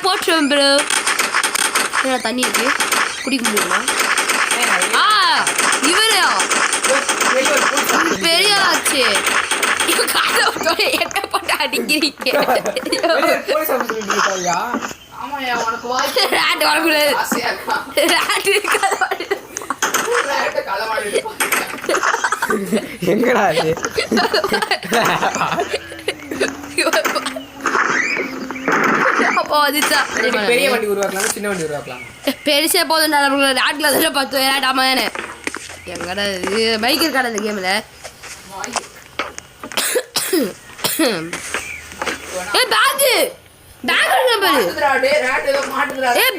போட்டுருவேன் ப்ரோ. தண்ணி இருக்கு குடிக்க முடியுமா? இவரா பெரிய ஆச்சு. என்ன போட்டு அடிக்கிறீங்க? எங்கடா பெரிய வண்டி உருவாக்கலாம், சின்ன வண்டி உருவாக்கலாம். பெருசா போதும் நாட்டுல 10 விளையாட்டாம எங்கடா பைக் இருக்காடா இந்த கேம்ல.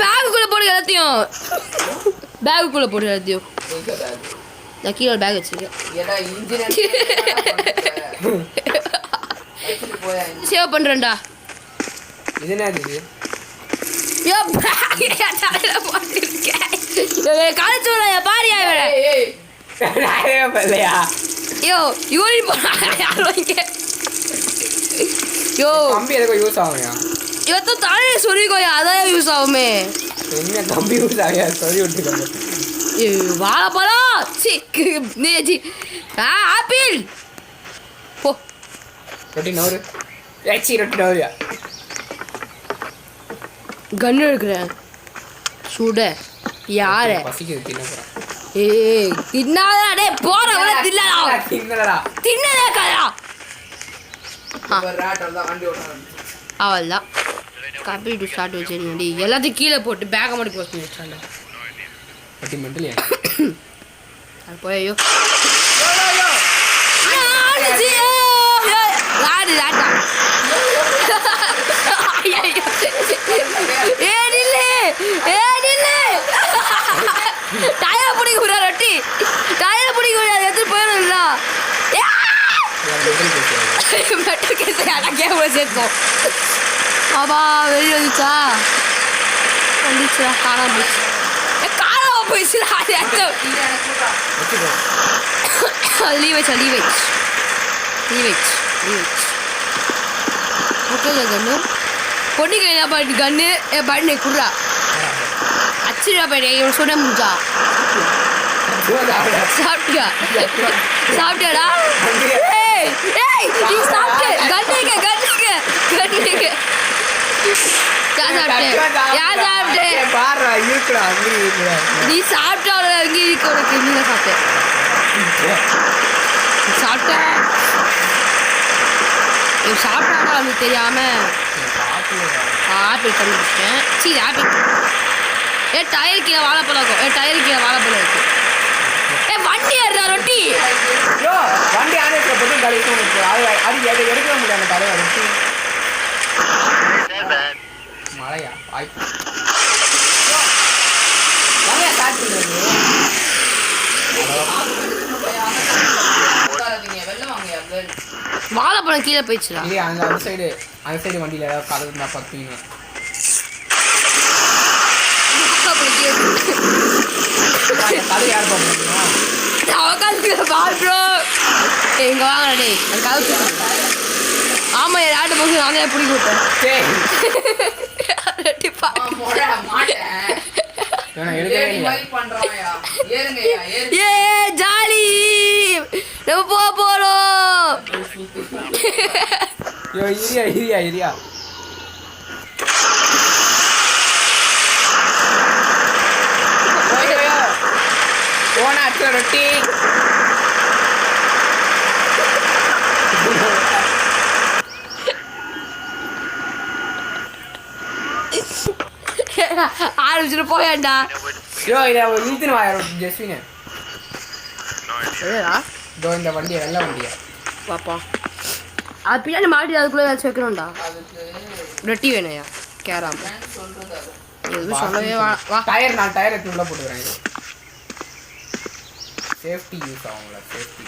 பேக்குள்ள போடு எல்லாத்தையும். பேக்குள்ள போடு எல்லாத்தையும். நான் கீழே பேக் வச்சிருக்கேன். சேவ் பண்றேன்டா. இது என்னது? கண்ணு எடுக்கிறேன் சுட யாரு தின்னாதே போறவள தின்னடா தின்னதே கதா அவள்தான் காப்பி டு ஸ்டார்ட் வச்சிருந்தேன். எல்லாத்தையும் கீழே போட்டு பேக்கை மட்டும் போஸ்ட் பண்ணி வச்சாங்க. போயோ டயர் பிடிக்க முடியாது. ரொட்டி டயர் பிடிக்க முடியாது. எடுத்து போயிடும்ல. சேர்த்தோம் பாபா வெளியே வந்துச்சா வந்துச்சுடா. காணாம போயிடுச்சு. காணாம போயிடுச்சுடா. அது லீவ் வச்சா லீவ் வச்சு ஓகே கண்ணு பொண்ணுக்கு என்ன பாட்டு கண்ணு பண்ணு குடுறா அச்சுடா பையன் இவன் சொன்ன முடிஞ்சா சாப்பிட்டியா சாப்பிட்டியாடா? நீ சாப்பிட்டு கண்ணுக்கு நீ சாப்பிட்டாலும் அங்கே இருக்கு. உனக்கு நீ சாப்பிட்டேன் சாப்பிட்டா அது தெரியாம ஆப்பிள் கண்டுபிடிச்சிட்டேன். சரி ஆப்பிள் டயர் கீழே வாழைப்பழம் இருக்கும். டயர் கீழே வாழைப்பழம் இருக்கு. வண்டி ஏறுறா ரொட்டி வண்டி எடுக்க முடியாது. மழையா வாழைப்பழம் கீழே போயிடுச்சுடா. அந்த சைடு வண்டியில ஏதாவது கதை இருந்தா பார்த்தீங்க. எங்க வாங்கடே ஆமா யார்ட்ட போது நானே பிடிக்க விட்டேன். ஜாலி நம்ம போறோம். ரொட்டி ஆரம்பிச்சுட்டு போவேண்டா. இந்த வண்டியை வெள்ள வண்டியா பாப்பா அது பின்னாடி மாட்டி அதுக்குள்ள ஏதாச்சும் வைக்கணும்டா. ரொட்டி வேணையா கேராம எதுவும் சொல்லவே வா. டயர் நான் டயர் எடுத்து உள்ள போட்டுக்கிறேன். சேஃப்டி யூஸ் ஆகும்ல சேஃப்டி.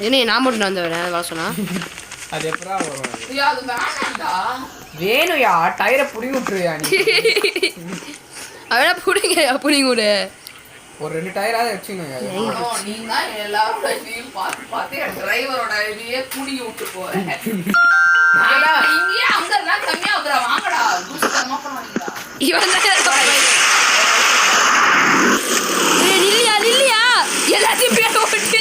என்ன நான் மட்டும் வந்தவரேன் வா சொன்னா அது எப்படா வரும்? வேணும்யா டயரை புடிங்கி விட்டுருவியா நீ? அவனா புடிங்க புடிங்க விடு. ஒரு 2 டயராவது வச்சுங்க. நீ தான் எல்லாரோட பார்த்து டிரைவரோட இதையே புடிங்கி விட்டு போற. இங்கேயே அங்க இருந்தா கம்மியா வந்துடா வாங்கடா தூசமா பண்ணுவாங்கடா இவன் நில்லியா நில்லியா எல்லாத்தையும் பேர் ஓட்டிச்சு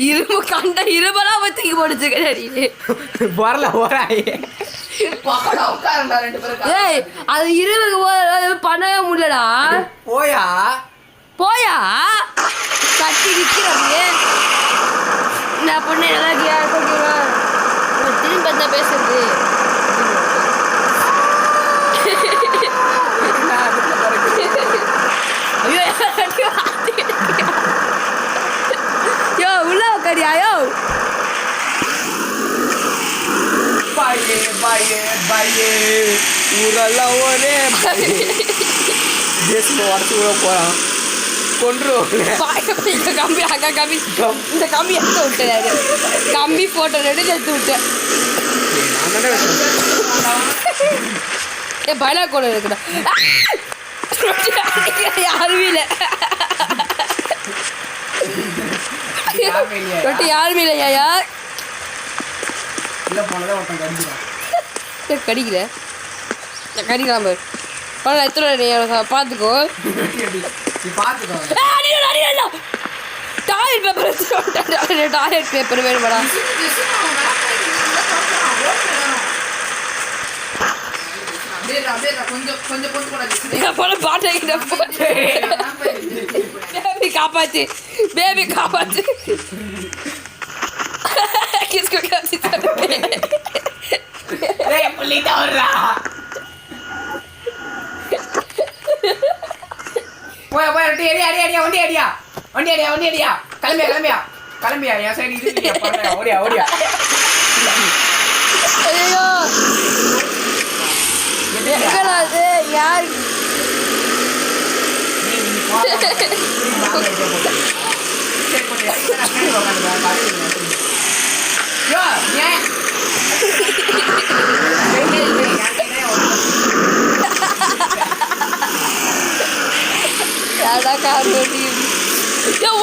இரும்பு கண்ட இரும்பெல்லாம் தூக்கி போடுச்சு வரல ஓராயே உட்காருடா 2 பேரும் ஏய் அது இரும்புக்கு பண்ணவே முடியலடா போயா போயா கட்டி நிற்கிறே நான் பொண்ணு நல்லா இருக்கியா ஓகேவா திரும்பி பார்த்தா பேசுறது யோ உள்ள உட்காரியா யோ பாயே பாயே பாயே ஊரெல்லாம் ஒரே ஜேசில் உடச்சு கூட போகிறான் கம்பி அக்கா கம்பி இந்த கம்பி எடுத்து விட்டேன் கம்பி போட்டோ எடுத்து விட்டேன் ஏ பயலா கூட இருக்குடா யாருமே இல்லை ரொட்டி யாருமே இல்லையா கடிக்கிற நான் கடிக்கலாம் பாரு எத்தனை பார்த்துக்கோ டாய்லெட் பேப்பர் டாய்லெட் பேப்பர் வேணுமாடா பேபி காப்பாத்து பேபி காப்பாத்து போய் போய் ரெட்டி அடியா அடியா அடியா வண்டி அடியா வண்டி அடியா வண்டி அடியா கிளம்பியா கிளம்பியா கிளம்பியா என் சைடு இது ஓடியா ஓடியா ஐயோ எங்கடாது யார்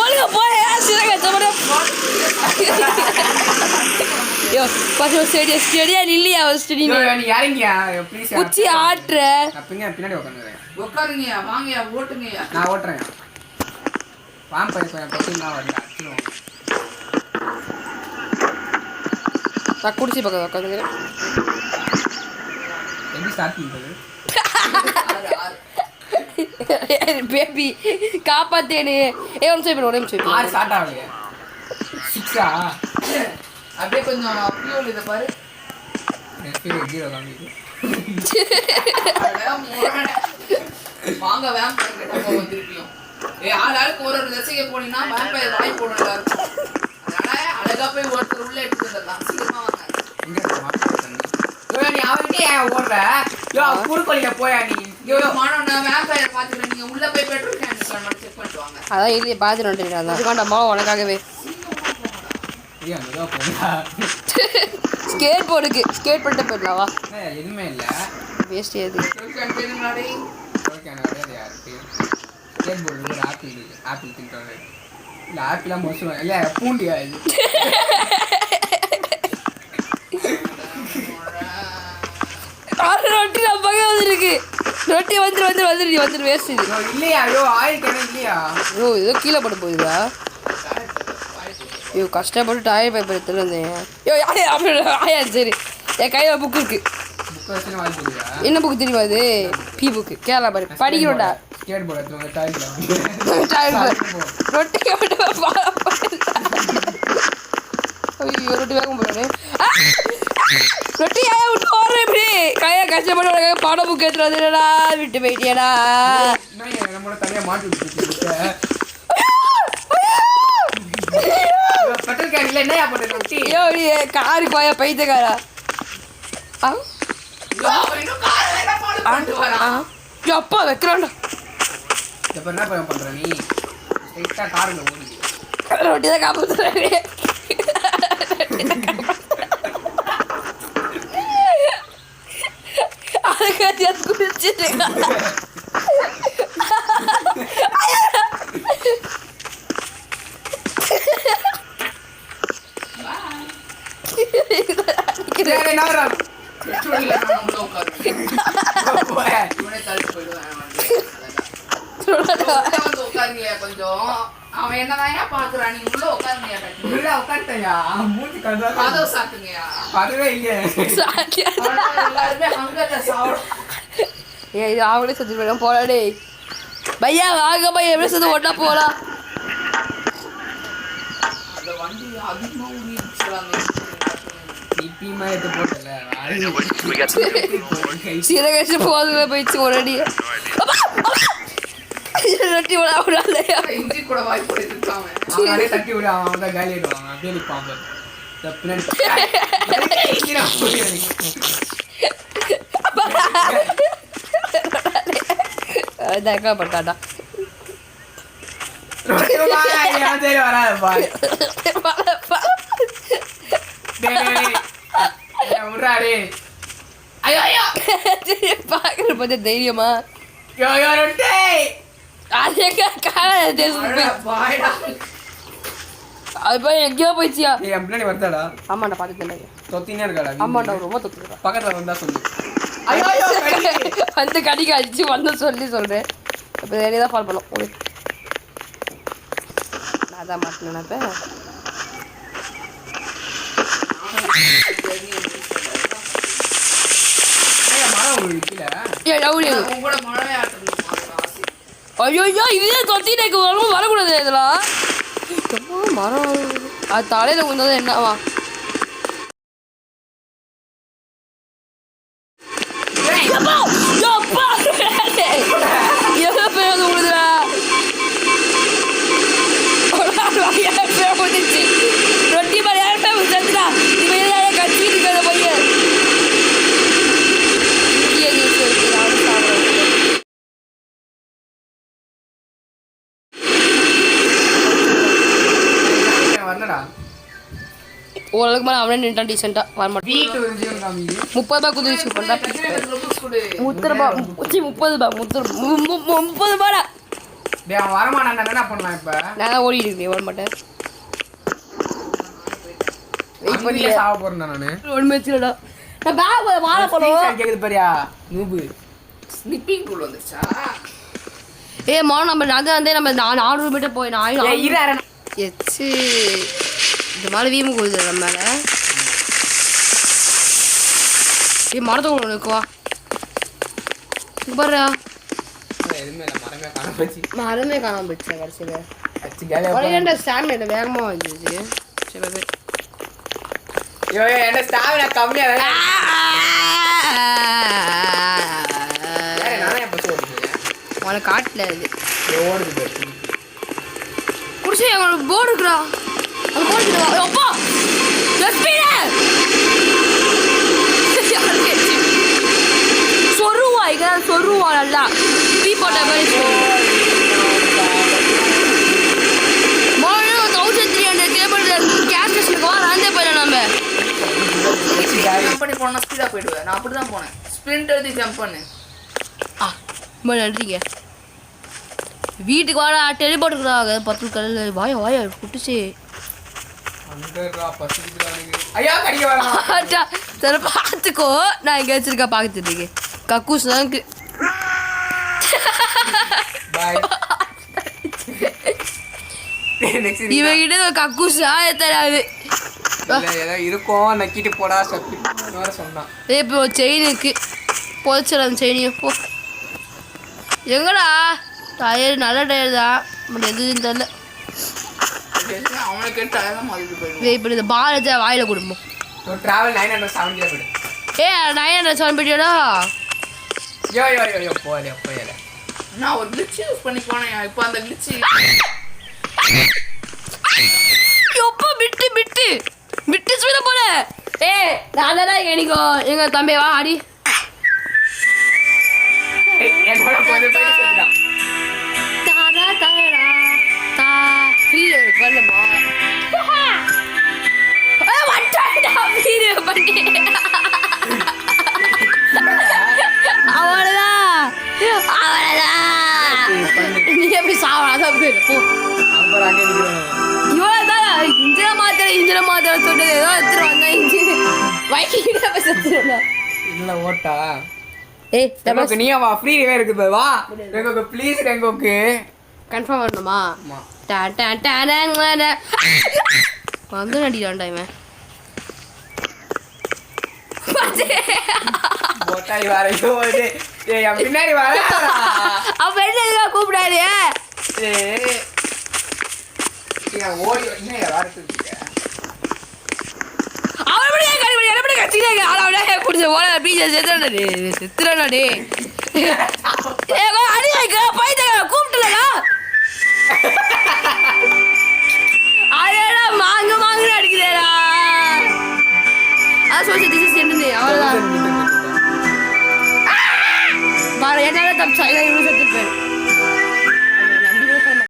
ஒழுங்க போய் ஸ்டெடியா இல்லையா குச்சி ஆட்டுற பின்னாடி உட்காந்துறேன் உட்காருங்கயா வாங்கயா ஓட்டுங்கயா நான் ஓட்டுறேன் வாம்பர் பக்கம் வரல நான் குடிச்சு பக்கம் உட்காந்துக்கிறேன் எப்படி ஸ்டார்ட் பண்ணுறது பேபி காப்பாத்தேனே ஏ ஒன்று செய்ய ஒரே நிமிஷம் ஆறு ஸ்டார்ட் ஆகலையே 6ஆ அப்படியே கொஞ்சம் ஃபியூல் இதை பாரு வாங்க வேம்பயர் கிட்ட போவோம் திருப்பியும் ஆளுக்கு ஒரு திசைக்கு போனீங்கன்னா வேம்பயர் வாய் போடும் எல்லாருக்கும் அதனால அழகா போய் ஒருத்தர் உள்ள எடுத்து வந்துடலாம் சீக்கிரமா வாங்க நீ அவர்கிட்ட ஏன் ஓடுற குறுக்கோளில போயா நீ மாணவன் வேம்பயர் பாத்துக்கிறேன் நீங்க உள்ள போய் பெட்ரோல் கேன் செக் பண்ணிட்டு வாங்க அதான் இல்லையே பார்த்துட்டு வந்துட்டேன் அதுக்காண்டம்மா உனக்காகவே ஸ்கேட் போர்டுக்கு ஸ்கேட் பண்ணிட்டு போயிடலாவா எதுவுமே இல்லை வேஸ்ட் ஏது ஸ்கேட் போர்டு ஒரு ஆப்பிள் இருக்கு ஆப்பிள் தின்றாங்க இல்லை ஆப்பிளாக மோசம் இல்லை பூண்டியா இது ரொட்டி நம்ம பக்கம் வந்துருக்கு ரொட்டி வந்துரு வேஸ்ட் இது இல்லையா ஐயோ ஆயில் கேன இல்லையா ஐயோ ஏதோ கீழே போட்டு போகுதா ஐயோ கஷ்டப்பட்டு டாயர் பேப்பர் எடுத்துட்டு வந்தேன் ஐயோ ஆயா சரி என் கையில் புக்கு இருக்கு புக்கு வச்சு வாங்கி போடுறியா என்ன புக்கு தெரியுமா அது பி புக்கு கேரளா பாரு படிக்கிறோம்டா ஸ்கேட் போர்டு எடுத்து டாய்லெட் ரொட்டி ஐயோ ரொட்டி வேகம் போடுறேன் ரொட்டி ஆயா விட்டு ஓடுறேன் இப்படி கையை கஷ்டப்பட்டு படம் புக் எடுத்துட்டு வந்துடா விட்டு போயிட்டியடா நம்மளோட தனியாக மாட்டி விட்டு பெட்ரோல் கேன் இல்லை என்னையா போட்டு ரொட்டி ஐயோ நீ காரு போயா பைத்தியக்காரா அப்பா வைக்கிறான்டா இப்போ என்ன பண்ணுற நீ ஸ்ட்ரைட்டாக காரில் ஓடி ரொட்டி தான் காப்பாற்றுறேன் வச்சுட்டு சரி, நகரம். செட்டுவழியில நான் உள்ள உட்காருவேன். போய். இவனே தள்ளிட்டு போயிடுவேன் வந்து உட்காருங்க கொஞ்சம். அவன் என்னதான் பாக்குறான், நீ உள்ள உட்காருங்க. உள்ள உட்காந்துட்டயா? மூஞ்சி கழுவா. கதவு சாத்துங்கயா. அதுவே இல்லையே. எல்லாருமே ஹங்கர்ல சாப்பிடும். ஏ இது அவங்களே சுற்றி போயிடும் போலாடே பையா வாங்க பையா எப்படி சேர்ந்து ஒட்டா போகலாம் அந்த வண்டி அதிகமா ஊறிடுச்சுறாங்க. சிபிமா எடுத்து போட்டல. சீரகச்சு போதுமே போயிடுச்சு ஒரு அடி ரொட்டி விட விடாதையா இஞ்சி கூட வாய்ப்பு எடுத்துருக்காங்க. அவனே தட்டி விட அவன் தான் காலி ஆயிடுவாங்க. அப்படியே நிற்பான் பாரு. பின்னாடி தக்கா பட்டாடா சரி வராது பாய். விட்றாடே. ஐயோ ஐயோ பாக்குற பத்தி தைரியமா யோ யோ ரொட்டி. அது பாய்டா. போய் எங்கேயோ போயிடுச்சியா என் பின்னாடி வருதாடா? ஆமாண்டா பாத்துட்டேன் தொத்தினே இருக்காடா? ஆமாண்டா ரொம்ப தொத்துக்கிறேன் பக்கத்துல வந்தா சொல்லு. ஐயோ ஐயோ வந்து கடிக்க அடிச்சு வந்து சொல்றேன் இப்போ நிறைய தான் ஃபால் பண்ணோம் நான் தான் மாட்டினேன் இப்போ மரம் கீழே உன் கூட மழையாட்டம் ஐயோ இதே தொத்தினே வரக்கூடாது இதெல்லாம் மரம் அது தலையில கொஞ்சம் என்னவா ரொட்டி மாதிரி செத்துடா இவன் கட்சி இருக்காத பையன் வரலடா. ஓரளவுக்கு மேலே அவனே நின்ட்டான் டீசெண்டாக வரமாட்டேன் வீட்டு விஜயம் காமி. 30 ரூபாய் குதிரை யூஸ் பண்ணுறா 30 ரூபாடா டேய் அவன் வரமாட்டான்டா. என்ன பண்ணலாம் இப்ப? நான் தான் ஓடிட்டு இருக்கேன் ஓட மாட்டேன் வெயிட் பண்ணி அங்கேயே சாவ போறேன் நானு. ஒன்று வச்சுடா நான் பேக் வாழைப்பழம் கேக்குது பாரியா நூபு. ஸ்னிப்பிங் டூல் வந்துருச்சா? மோனம் நம்ம அது வந்து நம்ம 400 மீட்டர் போய் ஏய் இரு அரை எச்சு இந்த மாதிரி வீமு கொடுது நம்ம மேலே மரத்தை கொண்டு இருக்குவா பாருடா எதுவுமே இல்லை. மரமே காண போச்சு. மரமே காணாம போயிடுச்சு கடைசியில் அச்சு காலியா ஏன்டா ஸ்டாமினா வேகமாக வந்துச்சு சில பேர் யோ யோ என்ன ஸ்டாமினா கம்மியா வேற நானே அப்ப சொல்றேன். உனக்கு காட்டல அது ஓடுது பாரு. குடிச்சு அவனோட போர்டு இருக்குடா அது போர்டு அப்பா சொருவா இங்க சொருவா நல்லா டீ போட்ட மாதிரி 1300 கேபிள் கேஸ் ஸ்டேஷனுக்கு வா ராந்தே போயிடலாம் நம்ம ஜம்ப் பண்ணி போனா ஸ்பீடா போயிடுவேன். நான் அப்படிதான் போனேன். ஸ்பிரிண்ட் எழுதி ஜம்ப் பண்ணு. ரொம்ப நன்றிங்க வீட்டுக்கு வாடா டெலிபோர்ட் இருக்குதா 10 கல்லில் வாயா குட்டிச்சு அங்கடா பசிக்குதுடா. ஐயா கடிக்க வரலாம். சரி பார்த்துக்கோ நான் எங்கே வச்சிருக்கா பார்த்துட்டு கக்கூஸ் தான் பை. நெக்ஸ்ட் இவங்கிட்ட கக்கூஸா தெரியாது இல்ல ஏதோ இருக்கும் நக்கிட்டு போடா சப்பி வேற சொன்னான். இப்போ செயினுக்கு போச்சுடா அந்த செயினையும் போ எங்கடா டயர் நல்ல டயர் தான் பட் எதுவும் தெரியல அவனுக்கு டயர்லாம் மாதிரி போயிடுவேன். இப்போ இந்த பாலத்தை வாயில கொடுப்போம் ஸோ ட்ராவல் 970 போய்டு. 970 யோ யோ யோ யோ போயல நான் ஒரு glitch யூஸ் பண்ணி போனேன். இப்போ அந்த glitch எப்போ விட்டு ஸ்பீட போல நான் தான் எனக்கு எங்க தம்பி வா ஆடி என்னோட போய் செத்துடா. தாரா தாரா தா வீடியோ பண்ணமா வட்டாடா வீடியோ பண்ணி அவ்வளோதான் சாவா அதான் போயிடு போ அப்புறம் அங்கே நிற்கிறோம். இவ்வளோ தான் இன்ஜினை மாத்திர சொல்றது ஏதோ எடுத்துட்டு வந்தா இன்ஜின் வைக்கிட்ட போய் செத்துருந்தா இல்லை ஓட்டா ஏய் ரெங்கோக்கு நீயா வா ஃப்ரீ ரிவே இருக்குது வா ரெங்கோக்கு ப்ளீஸ் ரெங்கோக்கு கன்ஃபார்ம் பண்ணணுமா ஆமா வந்து நடிக்கிறான்டா இவன் போட்டாய் வர ஐயோ டேய் அவன் பின்னாடி வர அப்ப என்ன கூப்பிடாது டேய் ஓடி என்ன வரது அவனுடைய கடிபடி எப்படி கட்சியில ஆளவனே குடிச்ச ஓட பீச்ச செத்துறானே டே ஏகோ அடி வைக்க போயிட்டு கூப்பிட்டலடா அடடா மாங்கு அடிக்குதேடா அத சொல்லிட்டு திஸ் சென்ட் அவ்வளவுதான் பாரு என்னால தப்பிச்சா இதை இவனு செத்துப்பேன்